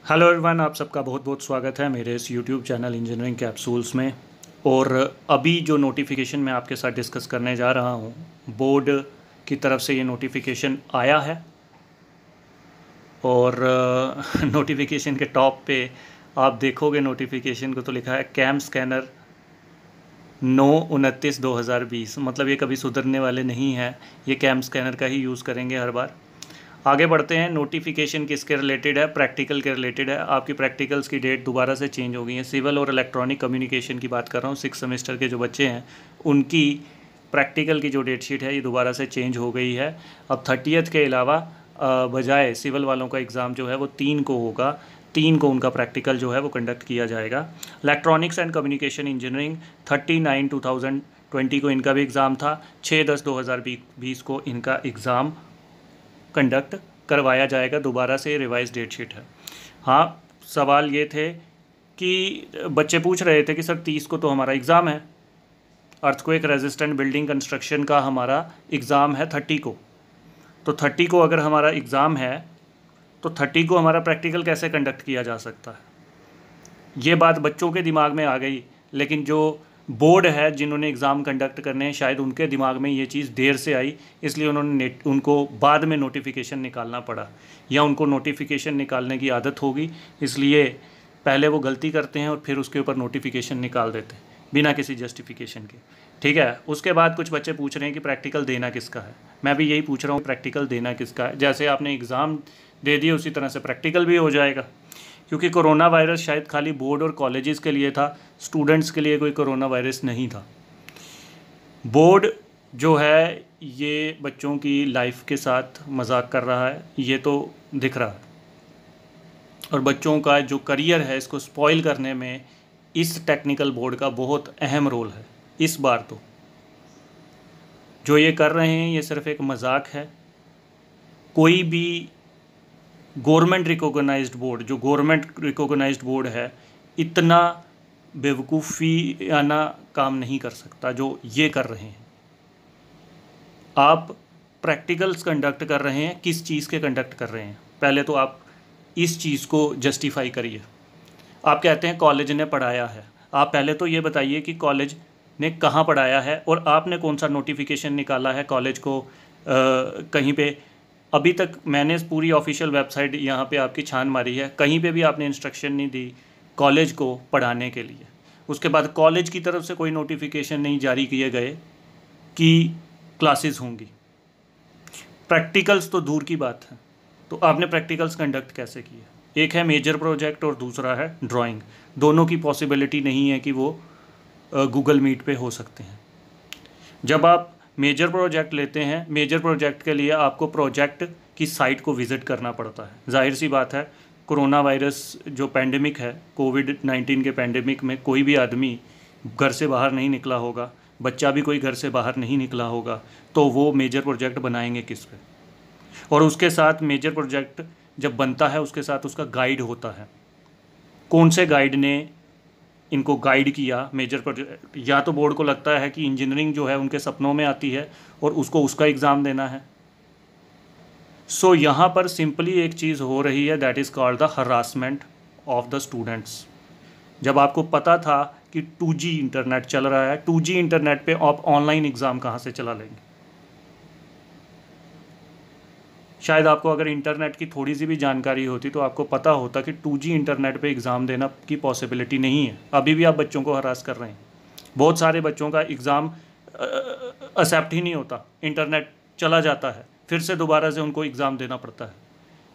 Hello everyone, आप सबका बहुत बहुत स्वागत है मेरे इस यूट्यूब चैनल इंजीनियरिंग कैप्सूल्स में। और अभी जो नोटिफिकेशन मैं आपके साथ डिस्कस करने जा रहा हूँ, बोर्ड की तरफ से ये नोटिफिकेशन आया है। और नोटिफिकेशन के टॉप पे आप देखोगे नोटिफिकेशन को तो लिखा है कैम स्कैनर 9/29/2020। मतलब ये कभी सुधरने वाले नहीं हैं, ये कैम स्कैनर का ही यूज़ करेंगे हर बार। आगे बढ़ते हैं। नोटिफिकेशन किसके रिलेटेड है? प्रैक्टिकल के रिलेटेड है। आपकी प्रैक्टिकल्स की डेट दोबारा से चेंज हो गई है। सिविल और इलेक्ट्रॉनिक कम्युनिकेशन की बात कर रहा हूँ। 6 सेमेस्टर के जो बच्चे हैं उनकी प्रैक्टिकल की जो डेट शीट है ये दोबारा से चेंज हो गई है। अब 30th के अलावा बजाय सिविल वालों का एग्ज़ाम जो है वो 3 को होगा। 3 को उनका प्रैक्टिकल जो है वो कंडक्ट किया जाएगा। इलेक्ट्रॉनिक्स एंड कम्युनिकेशन इंजीनियरिंग 30/9/2020 को इनका भी एग्ज़ाम था। 6/10/2020 को इनका एग्ज़ाम कंडक्ट करवाया जाएगा। दोबारा से रिवाइज डेट शीट है। हाँ, सवाल ये थे कि बच्चे पूछ रहे थे कि सर 30 को तो हमारा एग्ज़ाम है, अर्थक्वेक रेजिस्टेंट बिल्डिंग कंस्ट्रक्शन का हमारा एग्ज़ाम है 30 को। तो 30 को अगर हमारा एग्ज़ाम है तो 30 को हमारा प्रैक्टिकल कैसे कंडक्ट किया जा सकता है? ये बात बच्चों के दिमाग में आ गई, लेकिन जो बोर्ड है जिन्होंने एग्ज़ाम कंडक्ट करने हैं शायद उनके दिमाग में ये चीज़ देर से आई, इसलिए उनको बाद में नोटिफिकेशन निकालना पड़ा, या उनको नोटिफिकेशन निकालने की आदत होगी इसलिए पहले वो गलती करते हैं और फिर उसके ऊपर नोटिफिकेशन निकाल देते हैं बिना किसी जस्टिफिकेशन के। ठीक है। उसके बाद कुछ बच्चे पूछ रहे हैं कि प्रैक्टिकल देना किसका है। मैं भी यही पूछ रहा हूँ, प्रैक्टिकल देना किसका है? जैसे आपने एग्ज़ाम दे दिए उसी तरह से प्रैक्टिकल भी हो जाएगा, क्योंकि कोरोना वायरस शायद खाली बोर्ड और कॉलेजेस के लिए था, स्टूडेंट्स के लिए कोई कोरोना वायरस नहीं था। बोर्ड जो है ये बच्चों की लाइफ के साथ मजाक कर रहा है, ये तो दिख रहा है। और बच्चों का जो करियर है इसको स्पॉइल करने में इस टेक्निकल बोर्ड का बहुत अहम रोल है। इस बार तो जो ये कर रहे हैं ये सिर्फ एक मजाक है। कोई भी गवर्नमेंट रिकॉग्नाइज्ड बोर्ड, जो गवर्नमेंट रिकॉग्नाइज्ड बोर्ड है, इतना बेवकूफ़ियाना काम नहीं कर सकता जो ये कर रहे हैं। आप प्रैक्टिकल्स कंडक्ट कर रहे हैं, किस चीज़ के कंडक्ट कर रहे हैं? पहले तो आप इस चीज़ को जस्टिफाई करिए। आप कहते हैं कॉलेज ने पढ़ाया है, आप पहले तो ये बताइए कि कॉलेज ने कहाँ पढ़ाया है और आपने कौन सा नोटिफिकेशन निकाला है कॉलेज को कहीं पे। अभी तक मैंने पूरी ऑफिशियल वेबसाइट यहाँ पे आपकी छान मारी है, कहीं पे भी आपने इंस्ट्रक्शन नहीं दी कॉलेज को पढ़ाने के लिए। उसके बाद कॉलेज की तरफ से कोई नोटिफिकेशन नहीं जारी किए गए कि क्लासेस होंगी। प्रैक्टिकल्स तो दूर की बात है, तो आपने प्रैक्टिकल्स कंडक्ट कैसे किए? एक है मेजर प्रोजेक्ट और दूसरा है ड्राइंग। दोनों की पॉसिबिलिटी नहीं है कि वो गूगल मीट पे हो सकते हैं। जब आप मेजर प्रोजेक्ट लेते हैं, मेजर प्रोजेक्ट के लिए आपको प्रोजेक्ट की साइट को विज़िट करना पड़ता है। जाहिर सी बात है, कोरोना वायरस जो पैंडेमिक है, कोविड-19 के पैंडेमिक में कोई भी आदमी घर से बाहर नहीं निकला होगा, बच्चा भी कोई घर से बाहर नहीं निकला होगा, तो वो मेजर प्रोजेक्ट बनाएंगे किस पे? और उसके साथ मेजर प्रोजेक्ट जब बनता है उसके साथ उसका गाइड होता है। कौन से गाइड ने इनको गाइड किया मेजर प्रोजेक्ट? या तो बोर्ड को लगता है कि इंजीनियरिंग जो है उनके सपनों में आती है और उसको उसका एग्ज़ाम देना है। सो यहाँ पर सिंपली एक चीज़ हो रही है, that is called the harassment of the students. जब आपको पता था कि 2G इंटरनेट चल रहा है, 2G इंटरनेट पे आप ऑनलाइन एग्ज़ाम कहाँ से चला लेंगे? शायद आपको अगर इंटरनेट की थोड़ी सी भी जानकारी होती तो आपको पता होता कि 2G इंटरनेट पे एग्ज़ाम देना की पॉसिबिलिटी नहीं है। अभी भी आप बच्चों को हरास कर रहे हैं। बहुत सारे बच्चों का एग्ज़ाम एक्सेप्ट ही नहीं होता, इंटरनेट चला जाता है, फिर से दोबारा से उनको एग्ज़ाम देना पड़ता है।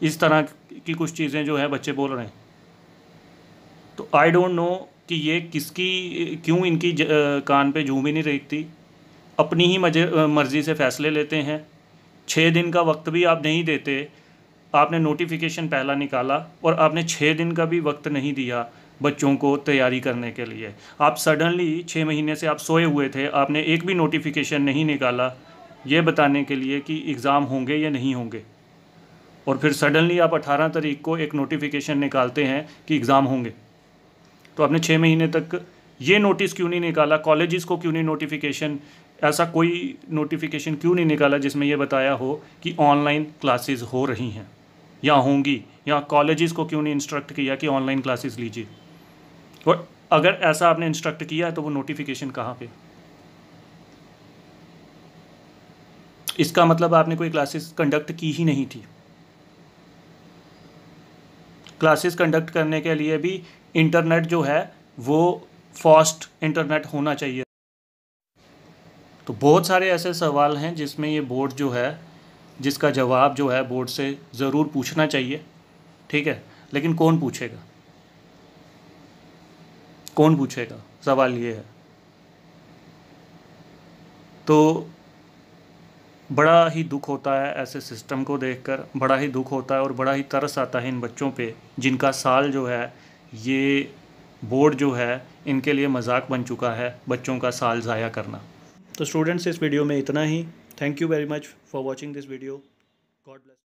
इस तरह की कुछ चीज़ें जो है बच्चे बोल रहे हैं। तो आई डोंट नो कि ये क्यों इनकी कान पे जूं भी नहीं रेंगती। अपनी ही मर्ज़ी से फ़ैसले लेते हैं। 6 दिन का वक्त भी आप नहीं देते। आपने नोटिफिकेशन पहला निकाला और आपने 6 दिन का भी वक्त नहीं दिया बच्चों को तैयारी करने के लिए। आप सडनली 6 महीने से आप सोए हुए थे, आपने एक भी नोटिफिकेशन नहीं निकाला ये बताने के लिए कि एग्ज़ाम होंगे या नहीं होंगे, और फिर सडनली आप 18 तारीख को एक नोटिफिकेशन निकालते हैं कि एग्ज़ाम होंगे। तो आपने 6 महीने तक ये नोटिस क्यों नहीं निकाला? कॉलेजेस को क्यों नहीं नोटिफिकेशन, ऐसा कोई नोटिफिकेशन क्यों नहीं निकाला जिसमें यह बताया हो कि ऑनलाइन क्लासेस हो रही हैं? या होंगी, या कॉलेजेस को क्यों नहीं इंस्ट्रक्ट किया कि ऑनलाइन क्लासेस लीजिए? और अगर ऐसा आपने इंस्ट्रक्ट किया है तो वो नोटिफिकेशन कहाँ पे? इसका मतलब आपने कोई क्लासेस कंडक्ट की ही नहीं थी। क्लासेस कंडक्ट करने के लिए भी इंटरनेट जो है वो फास्ट इंटरनेट होना चाहिए। तो बहुत सारे ऐसे सवाल हैं जिसमें ये बोर्ड जो है, जिसका जवाब जो है बोर्ड से ज़रूर पूछना चाहिए, ठीक है। लेकिन कौन पूछेगा, कौन पूछेगा, सवाल ये है। तो बड़ा ही दुख होता है ऐसे सिस्टम को देखकर, बड़ा ही दुख होता है और बड़ा ही तरस आता है इन बच्चों पे जिनका साल जो है, ये बोर्ड जो है इनके लिए मजाक बन चुका है, बच्चों का साल ज़ाया करना। तो स्टूडेंट्स, इस वीडियो में इतना ही। Thank you very much for watching this video. God bless.